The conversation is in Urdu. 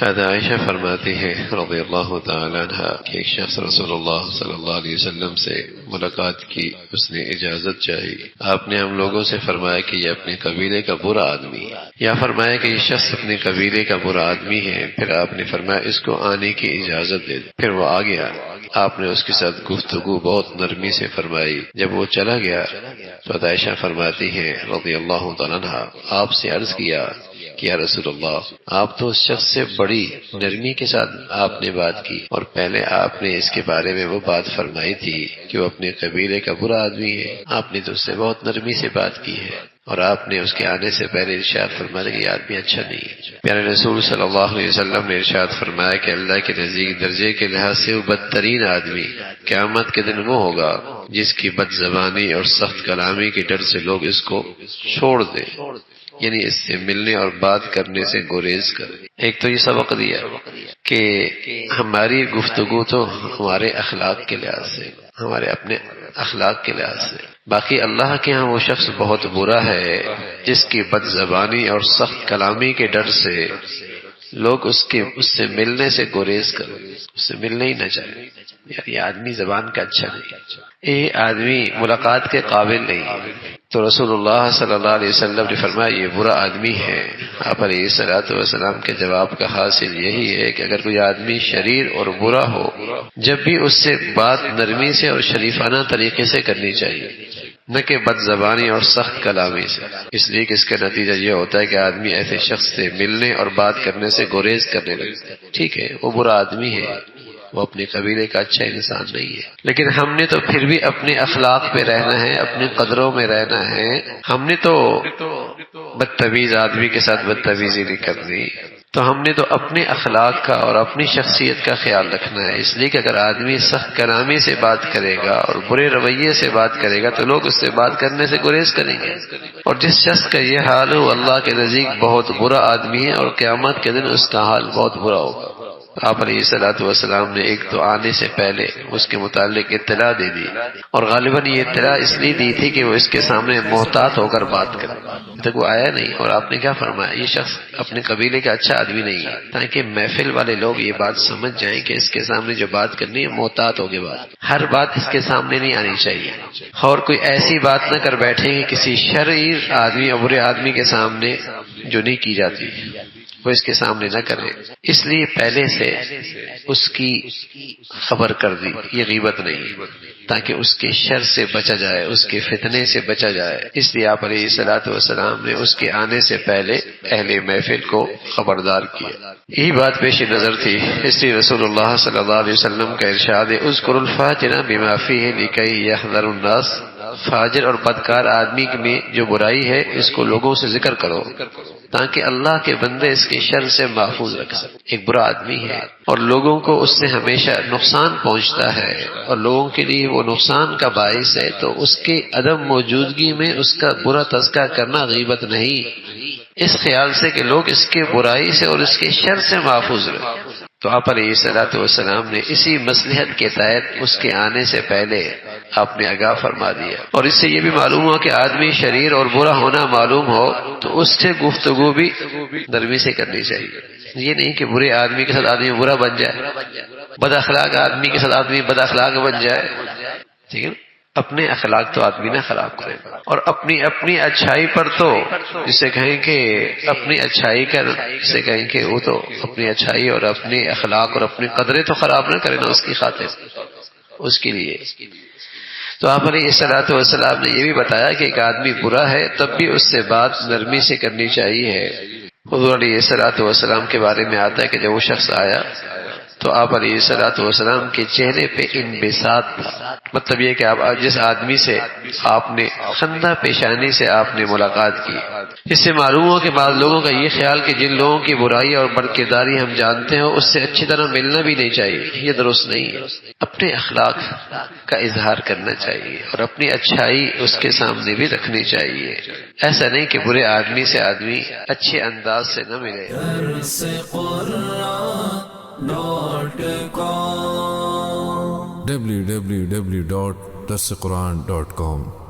حضرت عائشہ فرماتی ہے رضی اللہ تعالی عنہ کہ ایک شخص رسول اللہ صلی اللہ علیہ وسلم سے ملاقات کی، اس نے اجازت چاہی۔ آپ نے ہم لوگوں سے فرمایا کہ یہ اپنے قبیلے کا برا آدمی ہے، یا فرمایا کہ یہ شخص اپنے قبیلے کا برا آدمی ہے۔ پھر آپ نے فرمایا اس کو آنے کی اجازت دے۔ پھر وہ آ گیا، آپ نے اس کے ساتھ گفتگو بہت نرمی سے فرمائی۔ جب وہ چلا گیا تو عائشہ فرماتی ہے رضی اللہ تعالی عنہ، آپ سے عرض کیا کہ یا رسول اللہ، آپ تو اس شخص سے بڑی نرمی کے ساتھ آپ نے بات کی، اور پہلے آپ نے اس کے بارے میں وہ بات فرمائی تھی کہ وہ اپنے قبیلے کا برا آدمی ہے، آپ نے تو اس سے بہت نرمی سے بات کی ہے، اور آپ نے اس کے آنے سے پہلے ارشاد فرمایا کہ یہ آدمی اچھا نہیں ہے۔ پیارے رسول صلی اللہ علیہ وسلم نے ارشاد فرمایا کہ اللہ کے نزدیک درجے کے لحاظ سے وہ بدترین آدمی قیامت کے دن وہ ہوگا جس کی بد زبانی اور سخت کلامی کے ڈر سے لوگ اس کو چھوڑ دیں، یعنی اس سے ملنے اور بات کرنے سے گریز کرے۔ ایک تو یہ سبق دیا کہ ہماری گفتگو تو ہمارے اخلاق کے لحاظ سے، ہمارے اپنے اخلاق کے لحاظ سے، باقی اللہ کے ہاں وہ شخص بہت برا ہے جس کی بد زبانی اور سخت کلامی کے ڈر سے لوگ اس سے ملنے سے گریز کریں، اس سے ملنے ہی نہ چاہیں، یار یہ آدمی زبان کا اچھا نہیں، یہ آدمی ملاقات کے قابل نہیں ہے۔ تو رسول اللہ صلی اللہ علیہ وسلم نے فرمایا یہ برا آدمی ہے۔ آپ علیہ الصلوۃ والسلام کے جواب کا حاصل یہی ہے کہ اگر کوئی آدمی شریر اور برا ہو، جب بھی اس سے بات نرمی سے اور شریفانہ طریقے سے کرنی چاہیے، نہ کہ بد زبانی اور سخت کلامی سے، اس لیے کہ اس کا نتیجہ یہ ہوتا ہے کہ آدمی ایسے شخص سے ملنے اور بات کرنے سے گریز کرنے لگتا ہے۔ ٹھیک ہے وہ برا آدمی ہے، وہ اپنے قبیلے کا اچھا انسان نہیں ہے، لیکن ہم نے تو پھر بھی اپنے اخلاق پہ رہنا ہے، اپنے قدروں میں رہنا ہے۔ ہم نے تو بدتمیز آدمی کے ساتھ بدتمیزی نہیں کرنی، تو ہم نے تو اپنے اخلاق کا اور اپنی شخصیت کا خیال رکھنا ہے۔ اس لیے کہ اگر آدمی سخت کلامی سے بات کرے گا اور برے رویے سے بات کرے گا تو لوگ اس سے بات کرنے سے گریز کریں گے، اور جس شخص کا یہ حال ہو اللہ کے نزدیک بہت برا آدمی ہے، اور قیامت کے دن اس کا حال بہت برا ہوگا۔ آپ علیہ الصلوۃ والسلام نے ایک تو آنے سے پہلے اس کے متعلق اطلاع دے دی، اور غالباً یہ اطلاع اس لیے دی تھی کہ وہ اس کے سامنے محتاط ہو کر بات کرے۔ تک وہ آیا نہیں، اور آپ نے کیا فرمایا یہ شخص اپنے قبیلے کا اچھا آدمی نہیں ہے، تاکہ محفل والے لوگ یہ بات سمجھ جائیں کہ اس کے سامنے جو بات کرنی ہے محتاط ہو کے بات، ہر بات اس کے سامنے نہیں آنی چاہیے، اور کوئی ایسی بات نہ کر بیٹھیں کہ کسی شریر آدمی اور برے آدمی کے سامنے جو نہیں کی جاتی وہ اس کے سامنے نہ کرے۔ اس لیے پہلے سے اس کی خبر کر دی، یہ غیبت نہیں، تاکہ اس کے شر سے بچا جائے، اس کے فتنے سے بچا جائے۔ اس لیے آپ علیہ الصلوۃ والسلام نے اس کے آنے سے پہلے اہل محفل کو خبردار کیا۔ یہی بات پیش نظر تھی، اس لیے رسول اللہ صلی اللہ علیہ وسلم کا ارشاد ہے اذکر الفاجر بما فیہ لکی یحذر الناس، فاجر اور بدکار آدمی میں جو برائی ہے اس کو لوگوں سے ذکر کرو تاکہ اللہ کے بندے اس کے شر سے محفوظ رکھ سکیں۔ ایک برا آدمی ہے اور لوگوں کو اس سے ہمیشہ نقصان پہنچتا ہے، اور لوگوں کے لیے وہ نقصان کا باعث ہے، تو اس کے عدم موجودگی میں اس کا برا تذکرہ کرنا غیبت نہیں، اس خیال سے کہ لوگ اس کے برائی سے اور اس کے شر سے محفوظ رہیں۔ تو آپ علیہ الصلوۃ والسلام نے اسی مصلحت کے تحت اس کے آنے سے پہلے آپ نے آگاہ فرما دیا، اور اس سے یہ بھی معلوم ہوا کہ آدمی شریر اور برا ہونا معلوم ہو تو اس سے گفتگو بھی نرمی سے کرنی چاہیے۔ یہ نہیں کہ برے آدمی کے ساتھ آدمی برا بن جائے، بد اخلاق آدمی کے ساتھ آدمی بد اخلاق بن جائے، ٹھیک ہے۔ اپنے اخلاق تو آدمی نہ خراب کرے، اور اپنی اچھائی پر تو جسے کہیں کہ اپنی اچھائی کر، جسے کہیں کہ وہ تو اپنی اچھائی اور اپنے اخلاق اور اپنی قدریں تو خراب نہ کرے نا اس کی خاطر، اس کے لیے۔ تو آپ علیہ الصلوۃ والسلام نے یہ بھی بتایا کہ ایک آدمی برا ہے تب بھی اس سے بات نرمی سے کرنی چاہیے۔ حضور علیہ الصلوۃ والسلام کے بارے میں آتا ہے کہ جب وہ شخص آیا تو آپ علیہ الصلوۃ والسلام کے چہرے پہ انبساط تھا، مطلب یہ کہ آپ جس آدمی سے آپ نے خندہ پیشانی سے آپ نے ملاقات کی، اس سے معلوم ہو کہ بعض لوگوں کا یہ خیال کہ جن لوگوں کی برائی اور بدکرداری ہم جانتے ہیں اس سے اچھی طرح ملنا بھی نہیں چاہیے، یہ درست نہیں ہے۔ اپنے اخلاق کا اظہار کرنا چاہیے اور اپنی اچھائی اس کے سامنے بھی رکھنی چاہیے، ایسا نہیں کہ برے آدمی سے آدمی اچھے انداز سے نہ ملے۔ www.darsequran.com